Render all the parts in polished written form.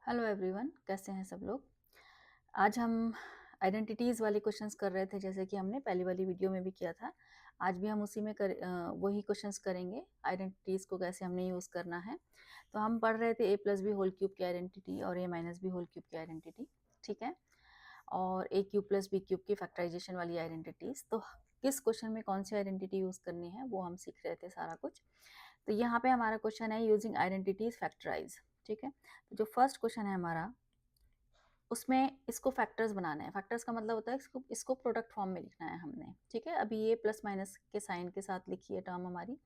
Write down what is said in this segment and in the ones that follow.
Hello everyone, कैसे हैं सब लोग। आज हम आइडेंटिटीज़ वाले क्वेश्चंस कर रहे थे, जैसे कि हमने पहली वाली वीडियो में भी किया था। आज भी हम उसी में वही क्वेश्चंस करेंगे, आइडेंटिटीज़ को कैसे हमने यूज़ करना है। तो हम पढ़ रहे थे a+ b होल क्यूब की आइडेंटिटी और a- b होल क्यूब की आइडेंटिटी, ठीक है, और a³ + b³ की फैक्टराइजेशन वाली आइडेंटिटीज़। तो किस क्वेश्चन में कौन सी आइडेंटिटी यूज़ करनी है वो हम सीख रहे थे सारा कुछ। तो यहाँ पे हमारा क्वेश्चन है यूजिंग आइडेंटिटीज फैक्टराइज, ठीक है। तो जो फर्स्ट क्वेश्चन है हमारा, उसमें इसको फैक्टर्स बनाना है। फैक्टर्स का मतलब होता है इसको प्रोडक्ट फॉर्म में लिखना है हमने, ठीक है। अभी ये प्लस माइनस के साइन के साथ लिखी है टर्म हमारी,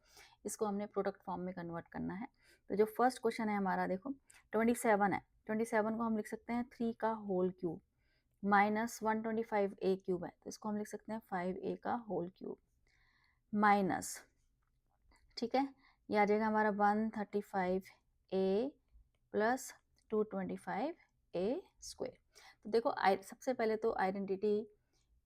इसको हमने प्रोडक्ट फॉर्म में कन्वर्ट करना है। तो जो फर्स्ट क्वेश्चन है हमारा, देखो 27 है। 27 को हम लिख सकते हैं 3 का whole cube minus 125 a cube है, तो इसको हम लिख सकते हैं 5a का होल क्यूब माइनस, ठीक है, ये आ जाएगा हमारा 135a प्लस 225a स्क्वायर। तो देखो सबसे पहले तो आइडेंटिटी,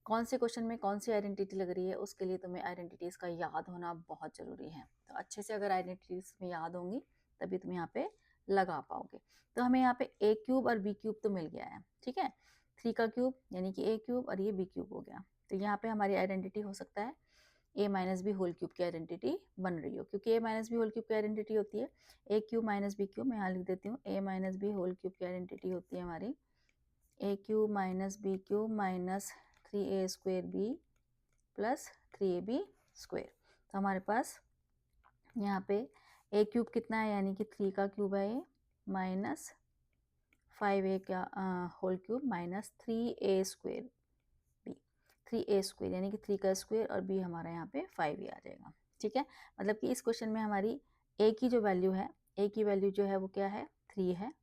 कौन से क्वेश्चन में कौन सी आइडेंटिटी लग रही है, उसके लिए तुम्हें आइडेंटिटीज़ का याद होना बहुत ज़रूरी है। तो अच्छे से अगर आइडेंटिटीज़ में याद होंगी तभी तुम यहाँ पे लगा पाओगे। तो हमें यहाँ पे a³ और b³ तो मिल गया है, ठीक है। 3 का क्यूब यानी कि a³ और ये b³ हो गया। तो यहाँ पे हमारी आइडेंटिटी हो सकता है a- b होल क्यूब की आइडेंटिटी बन रही हो, क्योंकि a- b होल क्यूब की आइडेंटिटी होती है a³ - b³। मैं यहाँ लिख देती हूँ a- b होल क्यूब की आइडेंटिटी होती है हमारी a³ - b³ minus 3a square b plus 3ab square. तो हमारे पास यहाँ पे a³ कितना है, यानी कि 3 का क्यूब है ये, माइनस 5a का whole cube minus 3a square b, 3a square यानी कि 3 का स्क्वेयर और b हमारा यहाँ पे 5a आ जाएगा, ठीक है। मतलब कि इस क्वेश्चन में हमारी a की जो वैल्यू है, a की वैल्यू जो है वो क्या है, 3 है,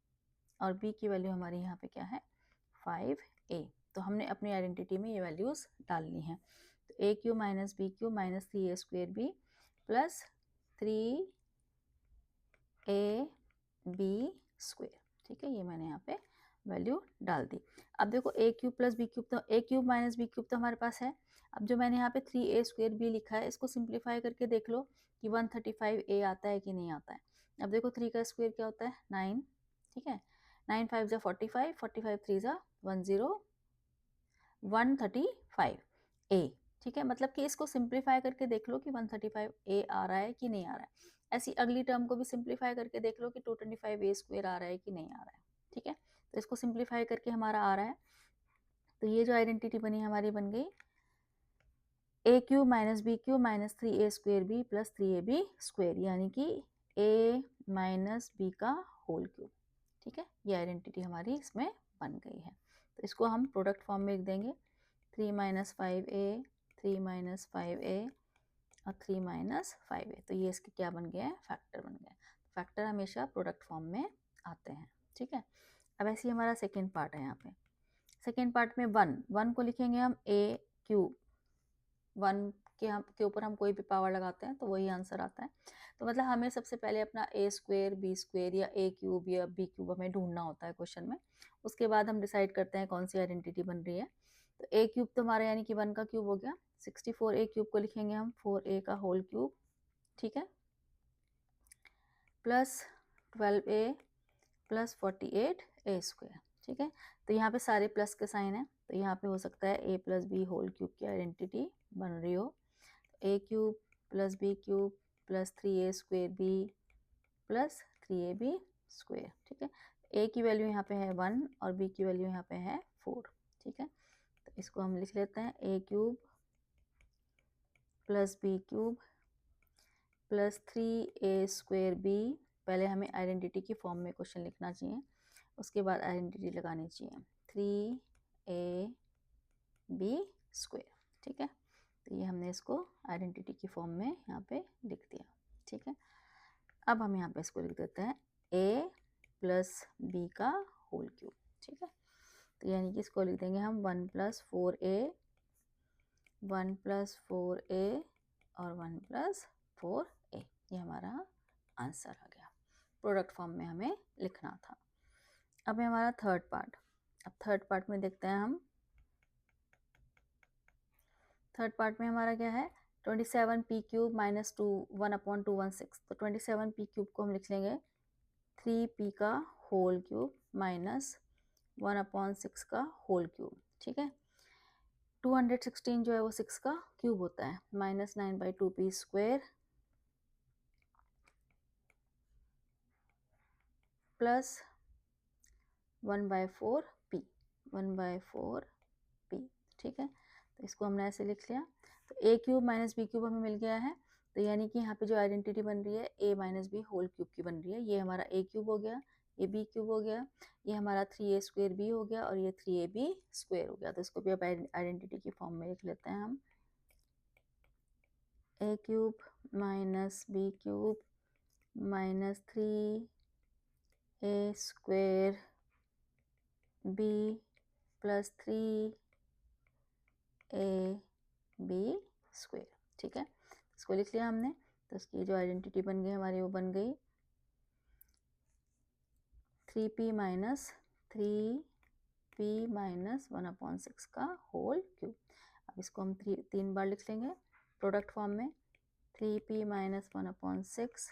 और b की वैल्यू हमारी यहाँ पे क्या है, 5a। तो हमने अपनी आइडेंटिटी में ये वैल्यूज़ डालनी है। तो a³ - b³ minus 3a square b plus 3ab square, ठीक है। ये मैंने यहाँ पे वैल्यू डाल दी। अब देखो a³ + b³, तो a³ - b³ तो हमारे पास है। अब जो मैंने यहाँ पे 3a स्क्वेयर b लिखा है, इसको सिंप्लीफाई करके देख लो कि 135a आता है कि नहीं आता है। अब देखो 3 का स्क्वेयर क्या होता है, 9, ठीक है। 9 5 = 45, 45 3 = 135a, ठीक है। मतलब कि इसको सिंप्लीफाई करके देख लो कि 135a आ रहा है कि नहीं आ रहा है। ऐसी अगली टर्म को भी सिंप्लीफाई करके देख लो कि 225a स्क्वेयर आ रहा है कि नहीं आ रहा है, ठीक है। तो इसको सिंप्लीफाई करके हमारा आ रहा है। तो ये जो आइडेंटिटी बनी हमारी बन गई a³ - b³ minus 3a square b plus 3ab square, यानी कि a - b का होल क्यूब, ठीक है। ये आइडेंटिटी हमारी इसमें बन गई है। तो इसको हम प्रोडक्ट फॉर्म में लिख देंगे 3 - 5a, 3 - 5a और 3 - 5a। तो ये इसके क्या बन गया है, फैक्टर बन गया है। फैक्टर हमेशा प्रोडक्ट फॉर्म में आते हैं, ठीक है। अब ऐसे ही हमारा सेकेंड पार्ट है। यहाँ पे सेकेंड पार्ट में 1 को लिखेंगे हम a³, 1 के ऊपर हम कोई भी पावर लगाते हैं तो वही आंसर आता है। तो मतलब हमें सबसे पहले अपना a स्क्वेयर, b स्क्वेयर या a³ या b³ हमें ढूंढना होता है क्वेश्चन में। उसके बाद हम डिसाइड करते हैं कौन सी आइडेंटिटी बन रही है। तो a³ तो हमारा यानी कि 1 का क्यूब हो गया, 64a³ को लिखेंगे हम 4a का होल क्यूब, ठीक है, plus 12a plus 48a square, ठीक है। तो यहाँ पे सारे प्लस के साइन है, तो यहाँ पे हो सकता है a + b होल क्यूब की आइडेंटिटी बन रही हो। a³ + b³ plus 3a square b plus 3ab square, ठीक है। a की वैल्यू यहाँ पे है 1 और b की वैल्यू यहाँ पे है 4, ठीक है। तो इसको हम लिख लेते हैं a³ + b³ plus 3a square b। पहले हमें आइडेंटिटी की फॉर्म में क्वेश्चन लिखना चाहिए, उसके बाद आइडेंटिटी लगानी चाहिए 3ab स्क्वेयर, ठीक है। तो ये हमने इसको आइडेंटिटी की फॉर्म में यहाँ पे लिख दिया, ठीक है। अब हम यहाँ पे इसको लिख देते हैं a + b का होल क्यूब, ठीक है। तो यानी कि इसको लिख देंगे हम 1 + 4a, 1 + 4a और 1 + 4a। ये हमारा आंसर आ गया। प्रोडक्ट फॉर्म में हमें लिखना था। अब है हमारा थर्ड पार्ट। अब थर्ड पार्ट में देखते हैं हम। थर्ड पार्ट में हमारा क्या है, 27p³ - 2 1/216। तो 27p³ को हम लिख लेंगे 3p का होल क्यूब माइनस 1/6 का होल क्यूब, ठीक है। 216 जो है वो 6 का क्यूब होता है, minus 9/2p square plus 1/4p, 1/4p, ठीक है। तो इसको हमने ऐसे लिख लिया। तो a cube minus b cube हमें मिल गया है, तो यानी कि यहाँ पे जो आइडेंटिटी बन रही है a minus b whole cube की बन रही है। ये हमारा a क्यूब हो गया, ये b क्यूब हो गया, ये हमारा 3a स्क्वायर b हो गया और ये 3ab स्क्वायर हो गया। तो इसको भी अब आइडेंटिटी की फॉर्म में लिख लेते हैं हम, a cube minus b cube minus 3a square b plus 3ab square, ठीक है। इसको लिख लिया हमने। तो इसकी जो आइडेंटिटी बन गई हमारी वो बन गई 3p माइनस 1/6 का होल क्यूब। अब इसको हम 3 बार लिख लेंगे प्रोडक्ट फॉर्म में, 3p माइनस 1/6,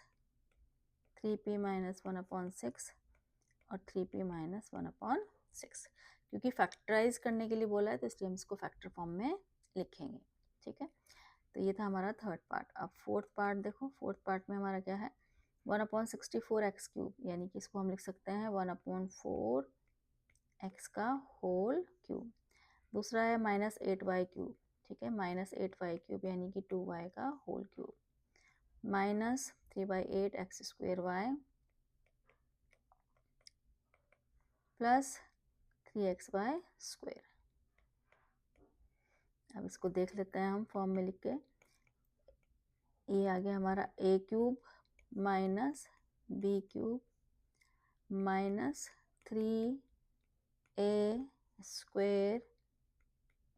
3p माइनस 1/6 और 3p माइनस 1/6। क्योंकि फैक्टराइज करने के लिए बोला है तो इसलिए हम इसको फैक्टर फॉर्म में लिखेंगे, ठीक है। तो ये था हमारा थर्ड पार्ट। अब फोर्थ पार्ट देखो, फोर्थ पार्ट में हमारा क्या है 1/64x क्यूब, यानी कि इसको हम लिख सकते हैं 1/4x का होल क्यूब। दूसरा है माइनस 8y क्यूब, ठीक है, माइनस 8y क्यूब यानी कि 2y का whole cube, minus 3/8x square y plus 3xy square. अब इसको देख लेते हैं हम फॉर्म में लिख के। ये आ गया हमारा a cube minus b cube minus 3a square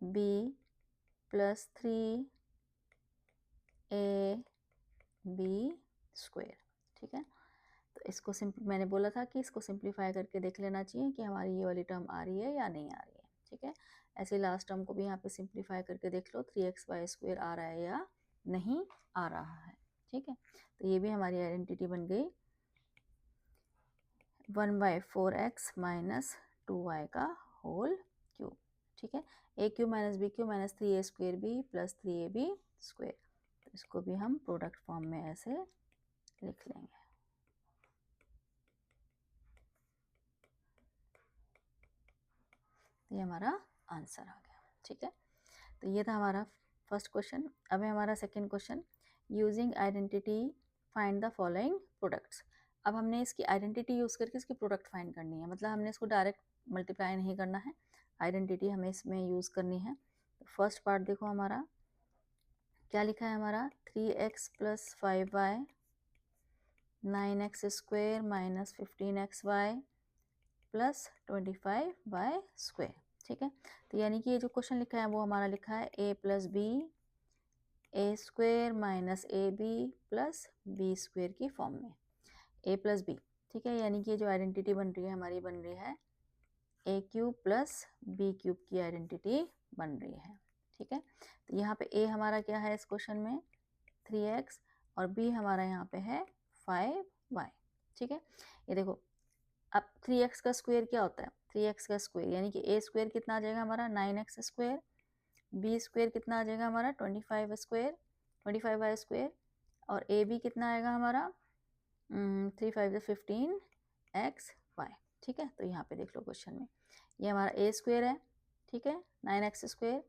b plus 3ab square, ठीक है। तो इसको मैंने बोला था कि इसको सिंप्लीफाई करके देख लेना चाहिए कि हमारी ये वाली टर्म आ रही है या नहीं आ रही है, ठीक है। ऐसे लास्ट टर्म को भी यहाँ पे सिंप्लीफाई करके देख लो 3xy स्क्वायर आ रहा है या नहीं आ रहा है, ठीक है। तो ये भी हमारी आइडेंटिटी बन गई 1/4x माइनस 2y का होल क्यूब, ठीक है। a cube minus b cube minus 3a square b plus 3ab square. तो इसको भी हम प्रोडक्ट फॉर्म में ऐसे लिख लेंगे। ये हमारा आंसर आ गया, ठीक है। तो ये था हमारा फर्स्ट क्वेश्चन। अब है हमारा second question, using identity find the following products. अब हमने इसकी आइडेंटिटी यूज़ करके इसकी प्रोडक्ट फाइंड करनी है, मतलब हमने इसको डायरेक्ट मल्टीप्लाई नहीं करना है, आइडेंटिटी हमें इसमें यूज़ करनी है। तो फर्स्ट पार्ट देखो हमारा क्या लिखा है, हमारा 3x plus 5y 9x square minus 15xy plus 25y square, ठीक है। तो यानी कि ये जो क्वेश्चन लिखा है वो हमारा लिखा है a plus b A square minus A B plus B square की फॉर्म में, a प्लस बी, ठीक है। यानी कि ये जो आइडेंटिटी बन रही है हमारी बन रही है a cube plus b cube की आइडेंटिटी बन रही है, ठीक है। तो यहाँ पे a हमारा क्या है इस क्वेश्चन में 3x और b हमारा यहाँ पे है 5y, ठीक है। ये देखो अब 3x का स्क्वायर क्या होता है, 3x का स्क्वायर यानी कि a स्क्वायर कितना आ जाएगा हमारा 9x स्क्वायर, b स्क्वायर कितना आ जाएगा हमारा 25 स्क्वायर 25y स्क्वायर और ए बी कितना आएगा हमारा 3 5 15xy, ठीक है। तो यहाँ पे देख लो क्वेश्चन में ये हमारा a स्क्वायर है, ठीक है, 9x स्क्वायर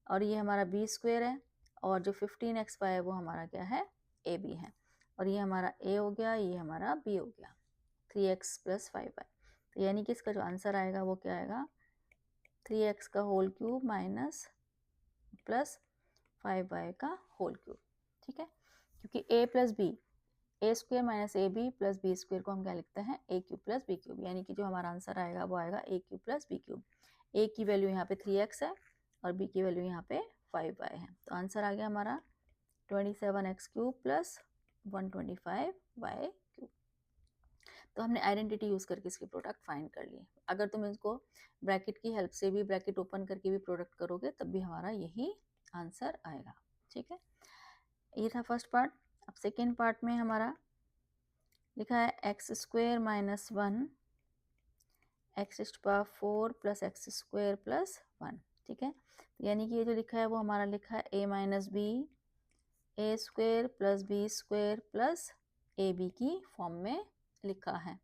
और ये हमारा b स्क्वायर है और जो 15xy है वो हमारा क्या है ए बी है और ये हमारा a हो गया, ये हमारा b हो गया 3x प्लस 5y। तो यानी कि इसका जो आंसर आएगा वो क्या आएगा 3x का whole cube minus plus 5y का होल क्यूब, ठीक है। क्योंकि a plus b A square minus A B plus B square को हम क्या लिखते हैं a cube plus b cube, यानी कि जो हमारा आंसर आएगा वो आएगा a cube plus b cube. A की वैल्यू यहाँ पे 3x है और बी की वैल्यू यहाँ पे 5y है। तो आंसर आ गया हमारा 27x cube plus 125y cube. तो हमने आइडेंटिटी यूज़ करके इसकी प्रोडक्ट फाइंड कर ली। अगर तुम इसको ब्रैकेट की हेल्प से भी ब्रैकेट ओपन करके भी प्रोडक्ट करोगे तब भी हमारा यही आंसर आएगा, ठीक है। ये था फर्स्ट पार्ट। अब सेकेंड पार्ट में हमारा लिखा है x square minus 1 x to power 4 plus x square plus 1, ठीक है। यानी कि ये जो लिखा है वो हमारा लिखा है A minus B A square plus B square plus A B की फॉर्म में लिखा है,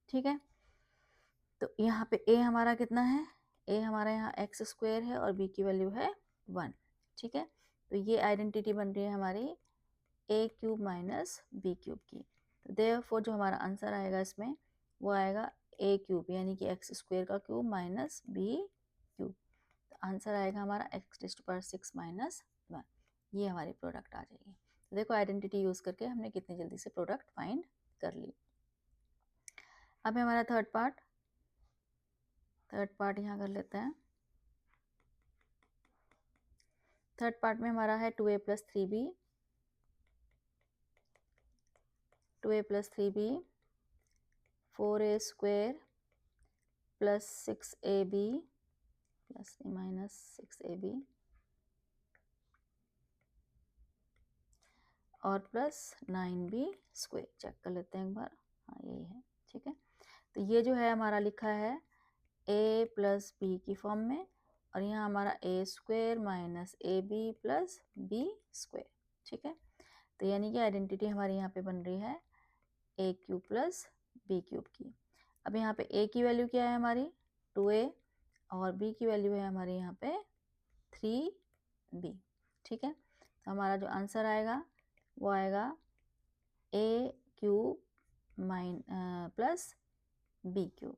ठीक है। तो यहाँ पे ए हमारा कितना है, ए हमारा यहाँ एक्स स्क्वायर है और बी की वैल्यू है 1, ठीक है। तो ये आइडेंटिटी बन रही है हमारी a cube minus b cube की। तो देयरफॉर जो हमारा आंसर आएगा इसमें वो आएगा ए क्यूब यानी कि एक्स स्क्वायर का क्यूब माइनस बी क्यूब। तो आंसर आएगा हमारा एक्स टू पावर 6 माइनस 1। ये हमारी प्रोडक्ट आ जाएगी। तो देखो आइडेंटिटी यूज़ करके हमने कितनी जल्दी से प्रोडक्ट फाइंड कर ली। अब हमारा थर्ड पार्ट यहाँ कर लेते हैं। थर्ड पार्ट में हमारा है 2a plus 3b 4a square plus 6ab plus minus 6ab और प्लस 9b स्क्वायर। चेक कर लेते हैं एक बार, हाँ यही है, ठीक है। तो ये जो है हमारा लिखा है a प्लस बी की फॉर्म में और यहाँ हमारा ए square minus A B plus B square, ठीक है। तो यानी कि आइडेंटिटी हमारी यहाँ पे बन रही है ए क्यूब प्लस बी क्यूब की। अब यहाँ पे ए की वैल्यू क्या है हमारी 2a और बी की वैल्यू है हमारे यहाँ पे 3b, ठीक है। तो हमारा जो आंसर आएगा वो आएगा a cube plus b cube,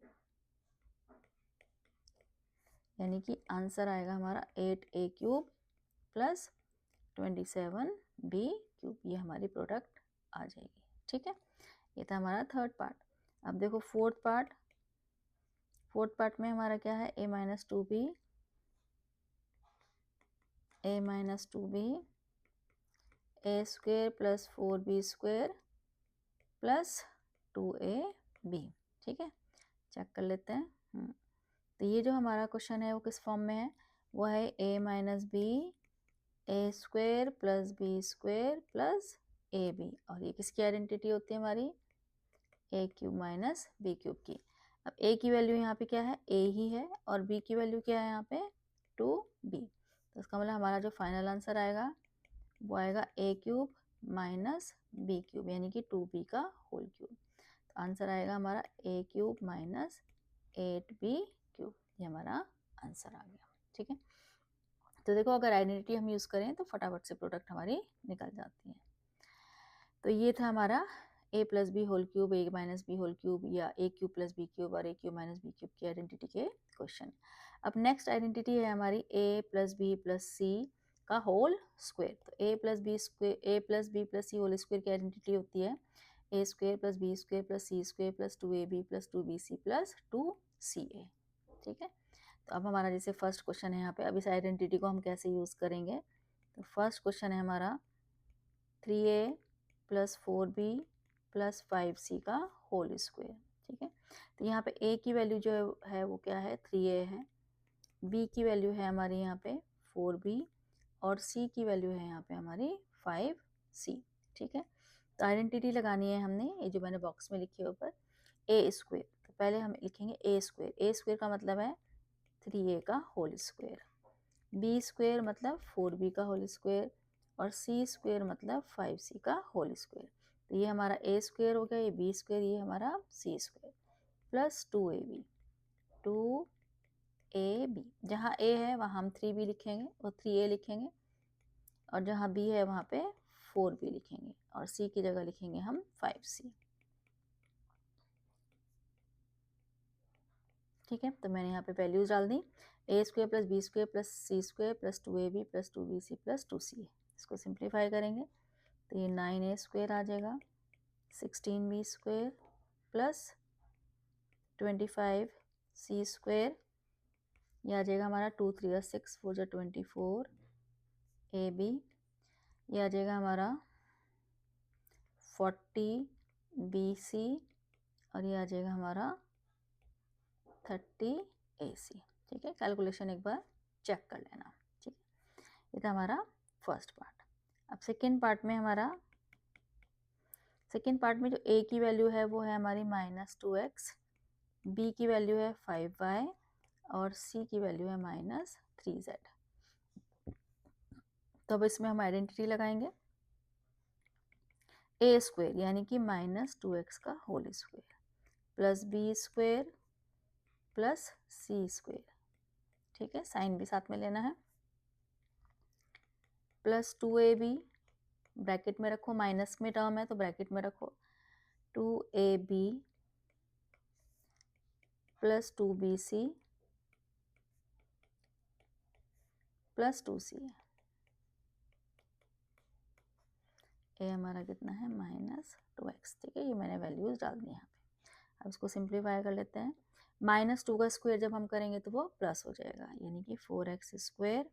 यानी कि आंसर आएगा हमारा 8a cube plus 27b cube. ये हमारी प्रोडक्ट आ जाएगी, ठीक है। ये था हमारा थर्ड पार्ट। अब देखो फोर्थ पार्ट में हमारा क्या है a minus 2b A square plus 4b square plus 2ab, ठीक है। चेक कर लेते हैं। तो ये जो हमारा क्वेश्चन है वो किस फॉर्म में है, वो है a minus B A square plus B square plus A b और ये किसकी आइडेंटिटी होती है हमारी a cube minus b cube की। अब ए की वैल्यू यहाँ पे क्या है ए ही है और बी की वैल्यू क्या है यहाँ पे 2b। तो इसका मतलब हमारा जो फाइनल आंसर आएगा वो आएगा a cube minus b cube यानी कि 2b का होल क्यूब। तो आंसर आएगा हमारा ए क्यूब माइनस 8b क्यूब। ये हमारा आंसर आ गया, ठीक है। तो देखो अगर आइडेंटिटी हम यूज़ करें तो फटाफट से प्रोडक्ट हमारी निकल जाती है। तो ये था हमारा a plus b whole cube a minus b whole cube या a cube plus b cube और a cube minus b cube की आइडेंटिटी के क्वेश्चन। अब नेक्स्ट आइडेंटिटी है हमारी a plus b plus c का होल स्क्वायर। तो a plus b plus c whole square की आइडेंटिटी होती है a square plus B square plus c square plus 2ab plus 2bc plus 2ca, ठीक है। तो अब हमारा जैसे फर्स्ट क्वेश्चन है यहाँ पे, अब इस आइडेंटिटी को हम कैसे यूज़ करेंगे। तो फर्स्ट क्वेश्चन है हमारा 3a plus 4b plus 5c का होल स्क्वायर, ठीक है। तो यहाँ पे a की वैल्यू जो है वो क्या है 3a है, b की वैल्यू है हमारी यहाँ पे 4b और c की वैल्यू है यहाँ पे हमारी 5c, ठीक है। तो आइडेंटिटी लगानी है हमने, ये जो मैंने बॉक्स में लिखी है ऊपर a स्क्वायर। तो पहले हम लिखेंगे a स्क्वायर का मतलब है 3a का होल स्क्वायर, b स्क्वायर मतलब 4b का होल स्क्वायर और c स्क्वायर मतलब 5c का होल स्क्वायर। तो ये हमारा a स्क्वायर हो गया, ये b स्क्वायर, ये हमारा c स्क्वायर प्लस 2ab जहाँ a है वहाँ हम 3b लिखेंगे और 3a लिखेंगे और जहाँ b है वहाँ पे 4b लिखेंगे और c की जगह लिखेंगे हम 5c, ठीक है। तो मैंने यहाँ पे वैल्यूज डाल दी a square plus B square plus c square plus 2ab plus 2bc plus 2c। इसको सिंप्लीफाई करेंगे तो ये 9a स्क्वायर आ जाएगा 16b square plus 25c square, ये आ जाएगा हमारा 2 3 6 4 24 ab, ये आ जाएगा हमारा 40bc और ये आ जाएगा हमारा 30ac, ठीक है। कैलकुलेशन एक बार चेक कर लेना, ठीक है। ये था हमारा फर्स्ट पार्ट। अब सेकेंड पार्ट में जो a की वैल्यू है वो है हमारी -2x बी की वैल्यू है 5y और सी की वैल्यू है -3z। तो अब इसमें हम आइडेंटिटी लगाएंगे, ए स्क्वेयर यानी कि -2x का whole square plus b square plus c square, ठीक है, साइन भी साथ में लेना है, प्लस 2ab, ब्रैकेट में रखो, माइनस में टर्म है तो ब्रैकेट में रखो, 2ab plus 2bc plus 2c। ए हमारा कितना है -2x, ठीक है, ये मैंने वैल्यूज डाल दी यहाँ पे। अब इसको सिंप्लीफाई कर लेते हैं, -2 का स्क्वायर जब हम करेंगे तो वो प्लस हो जाएगा, यानी कि 4x square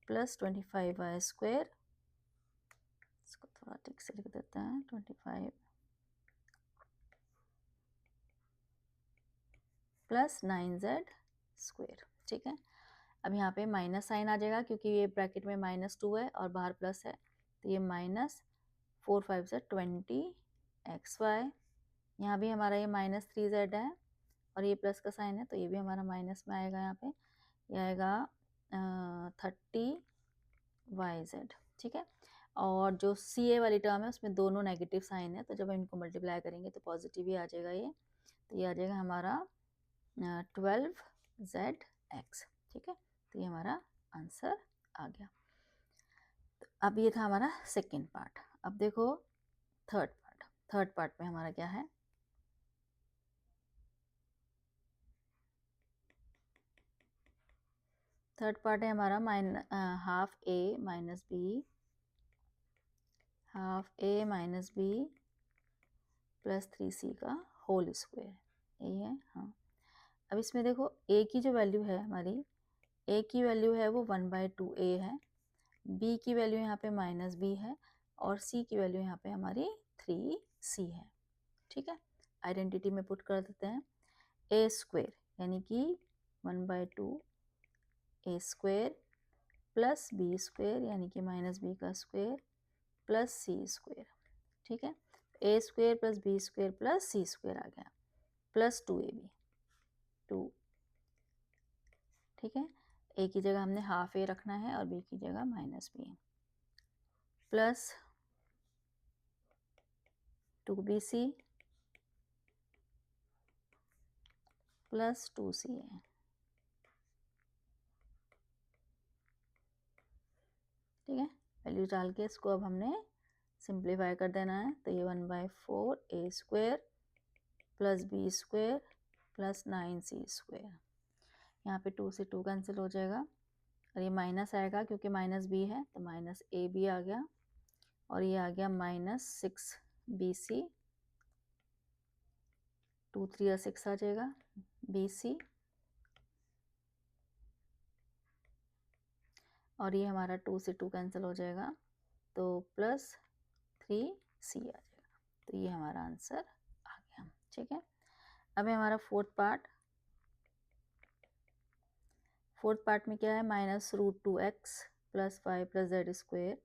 plus 25y square, इसको थोड़ा ठीक से लिख देते हैं, 25 प्लस 9z स्क्वायर, ठीक है। अब यहाँ पे माइनस साइन आ जाएगा क्योंकि ये ब्रैकेट में -2 है और बाहर प्लस है, तो ये -4 5 से 20xy, यहाँ भी हमारा ये -3z है और ये प्लस का साइन है तो ये भी हमारा माइनस में आएगा, यहाँ पे ये आएगा 30yz, ठीक है। और जो सी ए वाली टर्म है उसमें दोनों नेगेटिव साइन है, तो जब हम इनको मल्टीप्लाई करेंगे तो पॉजिटिव ही आ जाएगा ये, तो ये आ जाएगा हमारा 12zx, ठीक है। तो ये हमारा आंसर आ गया। तो अब ये था हमारा सेकेंड पार्ट। अब देखो थर्ड पार्ट में हमारा क्या है, थर्ड पार्ट है हमारा हाफ ए माइनस बी प्लस 3c का होल स्क्वायर, यही है, हाँ। अब इसमें देखो a की जो वैल्यू है हमारी, a की वैल्यू है वो 1/2a है, b की वैल्यू यहाँ पे -b है और c की वैल्यू यहाँ पे हमारी 3c है, ठीक है। आइडेंटिटी में पुट कर देते हैं, a स्क्वायर यानी कि 1/2a square plus b square यानी कि -b का स्क्वायर प्लस c स्क्वायर, ठीक है। a square plus b square plus c square आ गया, प्लस 2ab, 2, ठीक है। a की जगह हमने हाफ a रखना है और b की जगह -b, plus 2bc plus 2ca, ठीक है। वैल्यू डाल के इसको अब हमने सिंप्लीफाई कर देना है, तो ये 1/4a square plus b square plus 9c square, यहाँ पे 2 से 2 कैंसिल हो जाएगा और ये माइनस आएगा क्योंकि -b है तो -ab आ गया और ये आ गया -6bc, 2 3 6 आ जाएगा bc, और ये हमारा 2 से 2 कैंसिल हो जाएगा तो प्लस 3c आ जाएगा, तो ये हमारा आंसर आ गया, ठीक है। अब है हमारा फोर्थ पार्ट में क्या है, -√2x plus y plus Z square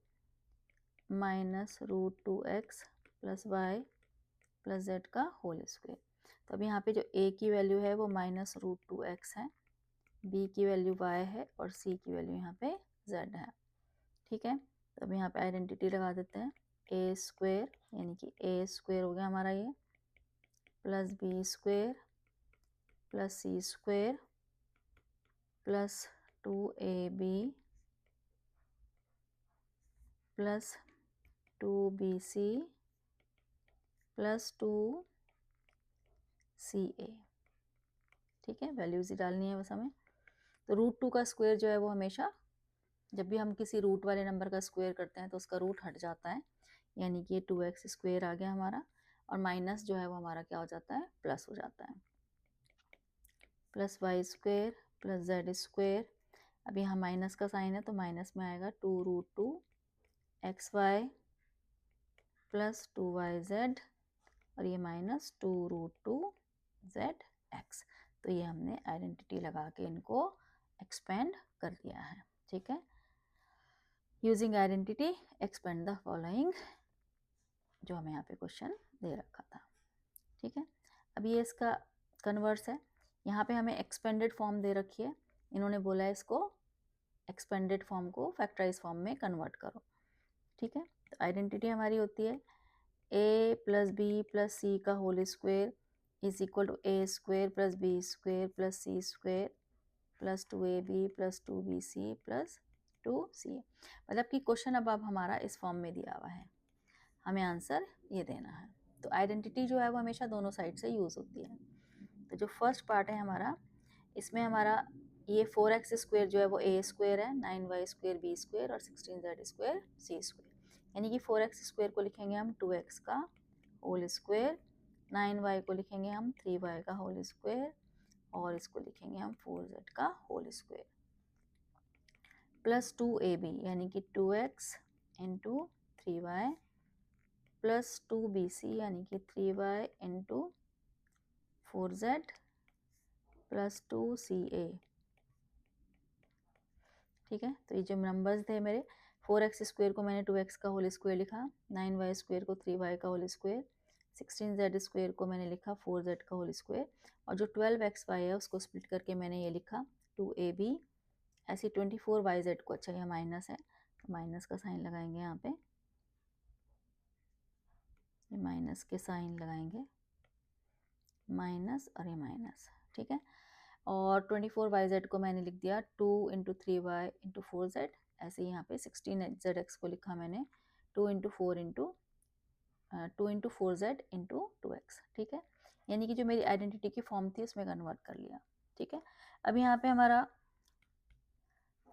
-√2x plus y plus Z का होल स्क्वेयर। तो अब यहाँ पे जो a की वैल्यू है वो -√2x है, b की वैल्यू y है और c की वैल्यू यहाँ पे z है, ठीक है। तो अब यहाँ पे आइडेंटिटी लगा देते हैं, a स्क्वेयर यानी कि a स्क्वेयर हो गया हमारा ये, plus b square plus c square plus 2ab plus 2bc plus 2ca, ठीक है। वैल्यूज ही डालनी है बस हमें। तो √2 का स्क्वायर जो है वो हमेशा जब भी हम किसी रूट वाले नंबर का स्क्वायर करते हैं तो उसका रूट हट जाता है, यानी कि 2x स्क्वायर आ गया हमारा और माइनस जो है वो हमारा क्या हो जाता है, प्लस हो जाता है, plus y square plus Z square. अब यहाँ माइनस का साइन है तो माइनस में आएगा 2√2xy प्लस 2yz और ये -2√2zx। तो ये हमने आइडेंटिटी लगा के इनको एक्सपेंड कर दिया है, ठीक है। Using identity expand the following, जो हमें यहाँ पे क्वेश्चन दे रखा था, ठीक है। अब ये इसका कन्वर्स है। यहाँ पे हमें एक्सपेंडेड फॉर्म दे रखी है, इन्होंने बोला है इसको एक्सपेंडेड फॉर्म को फैक्टराइज फॉर्म में कन्वर्ट करो, ठीक है। तो आइडेंटिटी हमारी होती है a plus b plus c का whole square is equal to a square plus B square plus c square plus 2ab plus 2bc plus 2ca। मतलब कि क्वेश्चन अब हमारा इस फॉर्म में दिया हुआ है, हमें आंसर ये देना है। तो आइडेंटिटी जो है वो हमेशा दोनों साइड से यूज़ होती है। तो जो फर्स्ट पार्ट है हमारा, इसमें हमारा ये 4x स्क्वायर जो है वो a स्क्वायर है, 9y स्क्वायर b स्क्वायर और 16z स्क्वायर c स्क्वायर, यानी कि 4x स्क्वायर को लिखेंगे हम 2x का होल स्क्वायर, 9y को लिखेंगे हम 3y का होल स्क्वायर और इसको लिखेंगे हम 4z का होल स्क्वायर प्लस 2ab यानी कि 2x into 3y plus 2bc यानी कि 3y into 4z plus 2ca, ठीक है। तो ये जो नंबर्स थे मेरे, 4x स्क्वायर को मैंने 2x का होल स्क्वायर लिखा, 9y स्क्वायर को 3y का होल स्क्वायर, 16z स्क्वायर को मैंने लिखा 4z का होल स्क्वायर, और जो 12xy है उसको स्प्लिट करके मैंने ये लिखा 2ab। ऐसे 24yz को, अच्छा यह माइनस है तो माइनस का साइन लगाएंगे यहाँ पे, ये माइनस के साइन लगाएंगे, माइनस और ये माइनस, ठीक है। और 24yz को मैंने लिख दिया 2 इंटू 3y इंटू 4z। ऐसे ही यहाँ पे 16zx को लिखा मैंने 2 into 4 into 4z into 2x, ठीक है। यानी कि जो मेरी आइडेंटिटी की फॉर्म थी उसमें कन्वर्ट कर लिया, ठीक है। अब यहाँ पे हमारा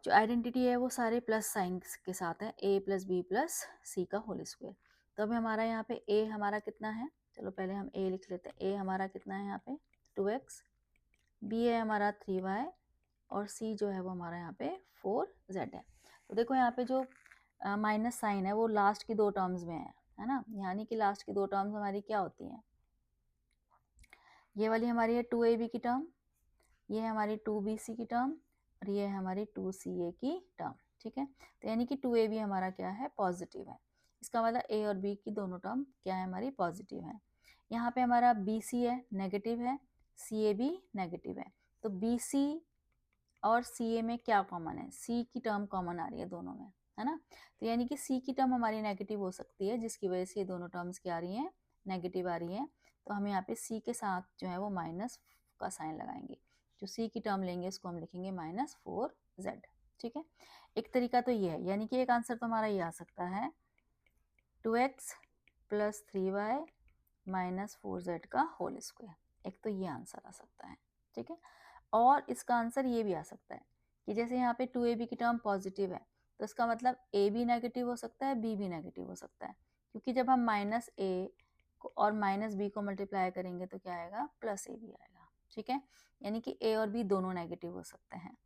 जो आइडेंटिटी है वो सारे प्लस साइन के साथ है, a plus b plus c का होल स्क्वायर। तो अभी हमारा यहाँ पे a हमारा कितना है, चलो पहले हम a लिख लेते हैं। a हमारा कितना है यहाँ पे 2x, b है हमारा 3y और c जो है वो हमारा यहाँ पे 4z है। तो देखो यहाँ पे जो माइनस साइन है वो लास्ट की दो टर्म्स में है ना, यानी कि लास्ट की दो टर्म्स हमारी क्या होती हैं, ये वाली हमारी है 2ab की टर्म, ये है हमारी 2bc की टर्म और ये है हमारी 2ca की टर्म, ठीक है। तो यानी कि 2ab हमारा क्या है, पॉजिटिव है। इसका मतलब a और b की दोनों टर्म क्या है, हमारी पॉजिटिव है। यहाँ पे हमारा bc है, नेगेटिव है, ca भी नेगेटिव है। तो bc और ca में क्या कॉमन है, c की टर्म कॉमन आ रही है दोनों में, है ना। तो यानी कि c की टर्म हमारी नेगेटिव हो सकती है, जिसकी वजह से ये दोनों टर्म्स क्या आ रही हैं, नेगेटिव आ रही हैं। तो हम यहाँ पे c के साथ जो है वो माइनस का साइन लगाएंगे, जो c की टर्म लेंगे उसको हम लिखेंगे -4z, ठीक है। एक तरीका तो ये है, यानी कि एक आंसर तो हमारा ये आ सकता है 2x plus 3y minus 4z का होल स्क्वायर, एक तो ये आंसर आ सकता है, ठीक है। और इसका आंसर ये भी आ सकता है कि जैसे यहाँ पे 2ab की टर्म पॉजिटिव है तो इसका मतलब a भी नेगेटिव हो सकता है, b भी नेगेटिव हो सकता है, क्योंकि जब हम -a और -b को मल्टीप्लाई करेंगे तो क्या आएगा, +ab आएगा, ठीक है। यानी कि a और b दोनों नेगेटिव हो सकते हैं।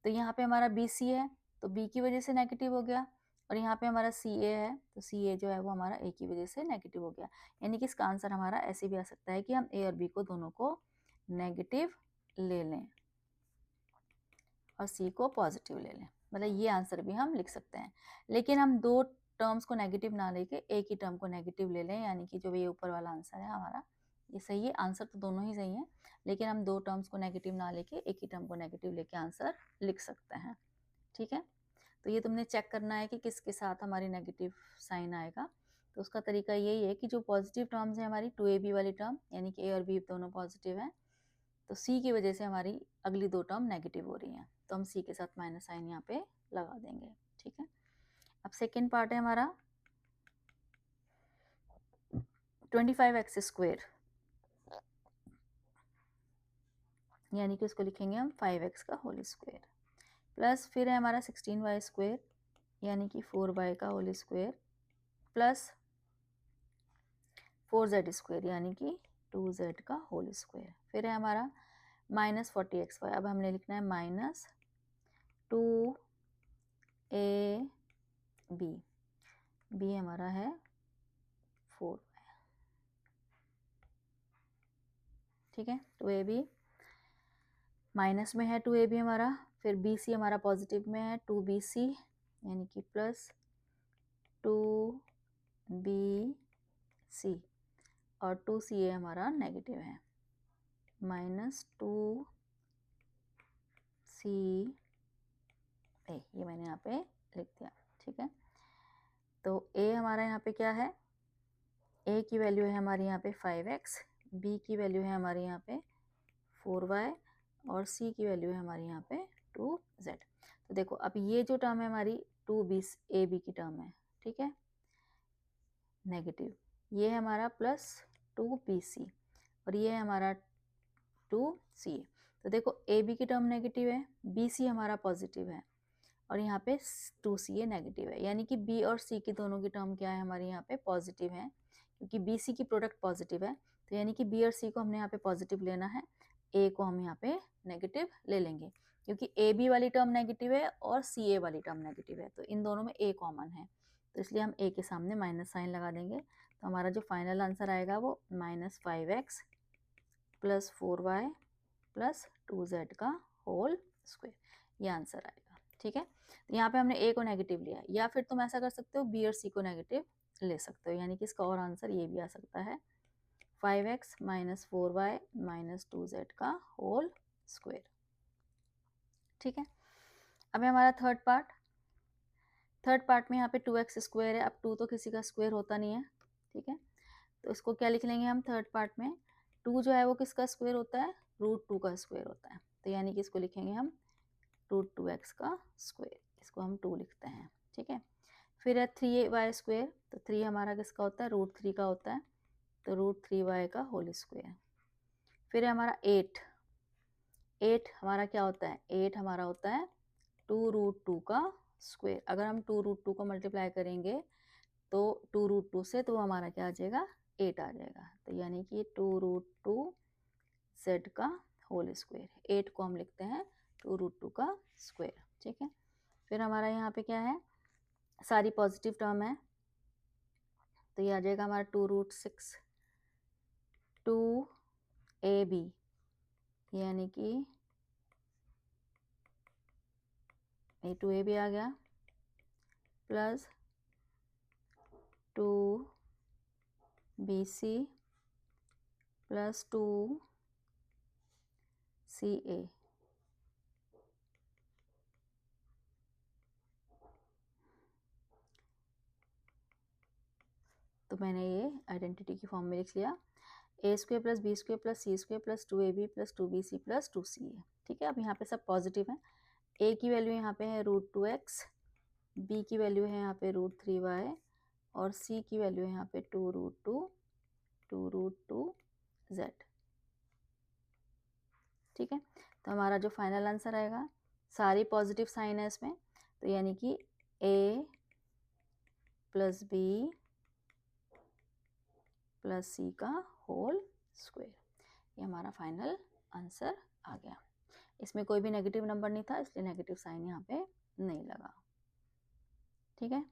तो यहाँ पे हमारा bc है तो b की वजह से नेगेटिव हो गया, और यहाँ पे हमारा ca है तो ca जो है वो हमारा a की वजह से नेगेटिव हो गया। यानी कि इसका आंसर हमारा ऐसे भी आ सकता है कि हम a और b को दोनों को नेगेटिव ले लें और c को पॉजिटिव ले लें, मतलब ये आंसर भी हम लिख सकते हैं। लेकिन हम दो टर्म्स को नेगेटिव ना लेके एक ही टर्म को नेगेटिव ले लें, यानी कि जो ये ऊपर वाला आंसर है हमारा ये सही है। आंसर तो दोनों ही सही है, लेकिन हम दो टर्म्स को नेगेटिव ना लेके एक ही टर्म को नेगेटिव लेके आंसर लिख सकते हैं, ठीक है। तो ये तुमने चेक करना है कि किसके साथ हमारी नेगेटिव साइन आएगा। तो उसका तरीका यही है कि जो पॉजिटिव टर्म्स है हमारी 2ab वाली टर्म, यानी कि a और b दोनों पॉजिटिव हैं, तो c की वजह से हमारी अगली दो टर्म नेगेटिव हो रही हैं, तो हम c के साथ माइनस साइन यहाँ पे लगा देंगे, ठीक है। अब सेकेंड पार्ट है हमारा 25x स्क्वायर, यानी कि उसको लिखेंगे हम 5x का होल स्क्वायर, प्लस फिर है हमारा 16y स्क्वायर यानी कि 4y का whole square, plus 4z square यानी कि 2z का होल स्क्वायर, फिर है हमारा -40xy। अब हमने लिखना है -2ab, b हमारा है 4y, ठीक है। 2ab माइनस में है, 2ab हमारा, फिर bc हमारा पॉजिटिव में है 2bc यानी कि प्लस 2bc और 2ca हमारा नेगेटिव है, माइनस 2 सी ए, ये मैंने यहाँ पे लिख दिया। ठीक है, तो ए हमारा यहाँ पे क्या है, ए की वैल्यू है हमारी यहाँ पे 5x, बी की वैल्यू है हमारी यहाँ पे 4y और सी की वैल्यू है हमारी यहाँ पे 2z। तो देखो अब ये जो टर्म है हमारी 2b ए बी की टर्म है, ठीक है, नेगेटिव, ये है हमारा प्लस 2bc और ये है हमारा 2ca। तो देखो ए बी की टर्म नेगेटिव है, बी सी हमारा पॉजिटिव है और यहाँ पे 2ca नेगेटिव है, यानी कि बी और सी की दोनों की टर्म क्या है हमारे यहाँ पे पॉजिटिव है, क्योंकि बी सी की प्रोडक्ट पॉजिटिव है। तो यानी कि बी और सी को हमने यहाँ पे पॉजिटिव लेना है, ए को हम यहाँ पे नेगेटिव ले लेंगे, क्योंकि ए बी वाली टर्म नेगेटिव है और सी ए वाली टर्म नेगेटिव है, तो इन दोनों में ए कॉमन है, तो इसलिए हम ए के सामने माइनस साइन लगा देंगे। तो हमारा जो फाइनल आंसर आएगा वो -5x plus 4y plus 2z का होल स्क्वायर, ये आंसर आएगा। ठीक है, तो यहाँ पे हमने ए को नेगेटिव लिया, या फिर तुम ऐसा कर सकते हो बी और सी को नेगेटिव ले सकते हो, यानी कि इसका और आंसर ये भी आ सकता है 5x minus 4y minus 2z का होल स्क्वायर। ठीक है, अब हमारा थर्ड पार्ट में यहाँ पे 2x स्क्वायर है, अब 2 तो किसी का स्क्वायर होता नहीं है। ठीक है, तो इसको क्या लिख लेंगे हम थर्ड पार्ट में, 2 जो है वो किसका स्क्वायर होता है, √2 का स्क्वायर होता है, तो यानी कि इसको लिखेंगे हम √2x का स्क्वायर, इसको हम 2 लिखते हैं। ठीक है, फिर है 3y स्क्वायर, तो 3 हमारा किसका होता है, √3 का होता है, तो √3y का होल स्क्वायर। फिर है हमारा 8 हमारा क्या होता है, 8 हमारा होता है 2√2 का स्क्वायर। अगर हम 2√2 को मल्टीप्लाई करेंगे तो 2√2 से तो हमारा क्या आ जाएगा, 8 आ जाएगा, तो यानी कि 2√2z का होल स्क्वायर, 8 को हम लिखते हैं 2√2 का स्क्वायर। ठीक है, फिर हमारा यहाँ पे क्या है, सारी पॉजिटिव टर्म है, तो ये आ जाएगा हमारा 2√6 2ab, यानी कि ये 2ab आ गया, प्लस 2bc प्लस 2ca। तो मैंने ये आइडेंटिटी की फॉर्म में लिख लिया, a square plus B square plus c square plus 2ab plus 2bc plus 2ca। ठीक है, अब यहाँ पे सब पॉजिटिव है, ए की वैल्यू यहाँ पे है √2x, बी की वैल्यू है यहाँ पे √3y और सी की वैल्यू है यहाँ पे 2√2z। ठीक है, तो हमारा जो फाइनल आंसर आएगा, सारी पॉजिटिव साइन है इसमें, तो यानी कि a plus b plus c का होल स्क्वायर, ये हमारा फाइनल आंसर आ गया। इसमें कोई भी नेगेटिव नंबर नहीं था, इसलिए नेगेटिव साइन यहाँ पे नहीं लगा। ठीक है,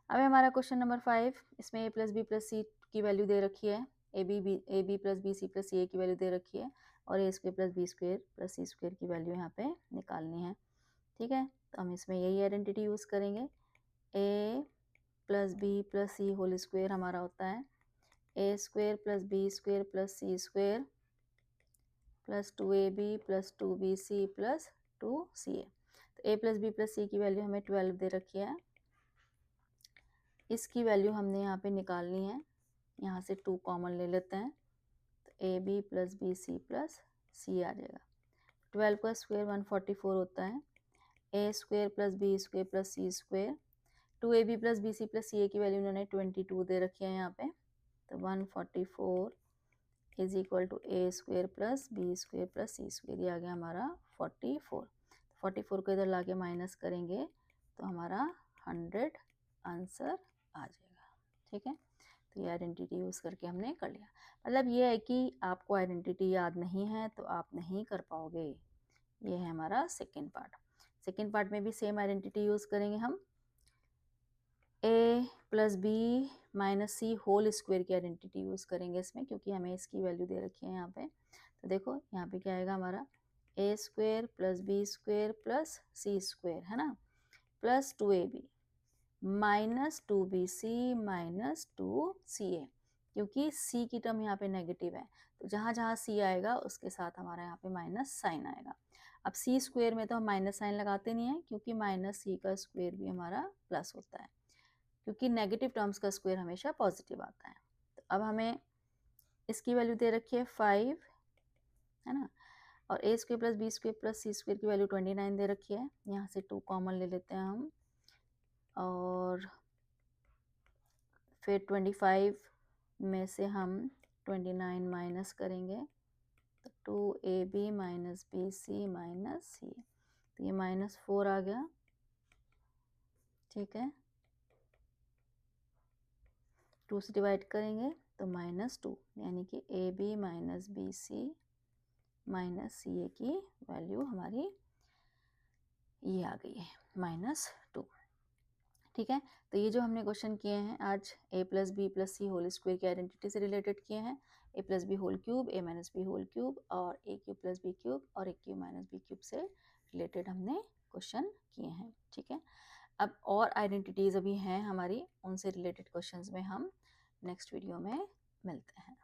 अब हमारा क्वेश्चन नंबर 5, इसमें a plus b plus c की वैल्यू दे रखी है, a B plus b c plus c a की वैल्यू दे रखी है, और a square plus B square plus c square की वैल्यू यहाँ पे निकालनी है। ठीक है, तो हम इसमें यही आइडेंटिटी यूज़ करेंगे, a plus b plus c whole square हमारा होता है a square plus B square plus c square plus 2ab plus 2bc plus 2ca। तो a plus b plus c की वैल्यू हमें 12 दे रखी है, इसकी वैल्यू हमने यहाँ पे निकालनी है, यहाँ से 2 कॉमन ले लेते हैं, तो a B plus b c plus c आ जाएगा। 12 का स्क्वायर 144 होता है, a square plus B square plus c square, 2ab plus b c plus c a की वैल्यू उन्होंने 22 दे रखी है यहाँ पे, तो 144 is equal to a square plus B square plus c square, ये आ गया हमारा 44। 44 को इधर लाके माइनस करेंगे तो हमारा 100 आंसर आ जाएगा। ठीक है, तो ये आइडेंटिटी यूज़ करके हमने कर लिया। मतलब ये है कि आपको आइडेंटिटी याद नहीं है तो आप नहीं कर पाओगे। ये है हमारा सेकेंड पार्ट। सेकेंड पार्ट में भी सेम आइडेंटिटी यूज़ करेंगे हम, ए प्लस बी माइनस सी होल स्क्वायर की आइडेंटिटी यूज़ करेंगे इसमें, क्योंकि हमें इसकी वैल्यू दे रखी है यहाँ पे। तो देखो यहाँ पे क्या आएगा हमारा, ए square plus B square plus c square है ना, plus 2ab minus 2bc minus 2ca। क्योंकि सी की टर्म यहाँ पे नेगेटिव है, तो जहाँ जहाँ सी आएगा उसके साथ हमारा यहाँ पे माइनस साइन आएगा। अब सी स्क्वेयर में तो हम माइनस साइन लगाते नहीं हैं, क्योंकि माइनस सी का स्क्वेयर भी हमारा प्लस होता है, क्योंकि नेगेटिव टर्म्स का स्क्वेयर हमेशा पॉजिटिव आता है। तो अब हमें इसकी वैल्यू दे रखी है 5, है ना, और a square plus b square plus c square की वैल्यू 29 दे रखी है। यहाँ से 2 कॉमन ले लेते हैं हम, और फिर 25 में से हम 29 माइनस करेंगे, तो 2ab minus b c minus c, तो ये -4 आ गया, ठीक है। 2 से डिवाइड करेंगे तो -2, यानी कि a b minus b c minus c a की वैल्यू हमारी ये आ गई है -2, ठीक है। तो ये जो हमने क्वेश्चन किए हैं आज a plus b plus c whole square की आइडेंटिटी से रिलेटेड किए हैं, a plus b whole cube, a minus b whole cube, और a cube plus b cube और a cube minus b cube से रिलेटेड हमने क्वेश्चन किए हैं, ठीक है। अब और आइडेंटिटीज अभी हैं हमारी, उनसे रिलेटेड क्वेश्चंस में हम नेक्स्ट वीडियो में मिलते हैं।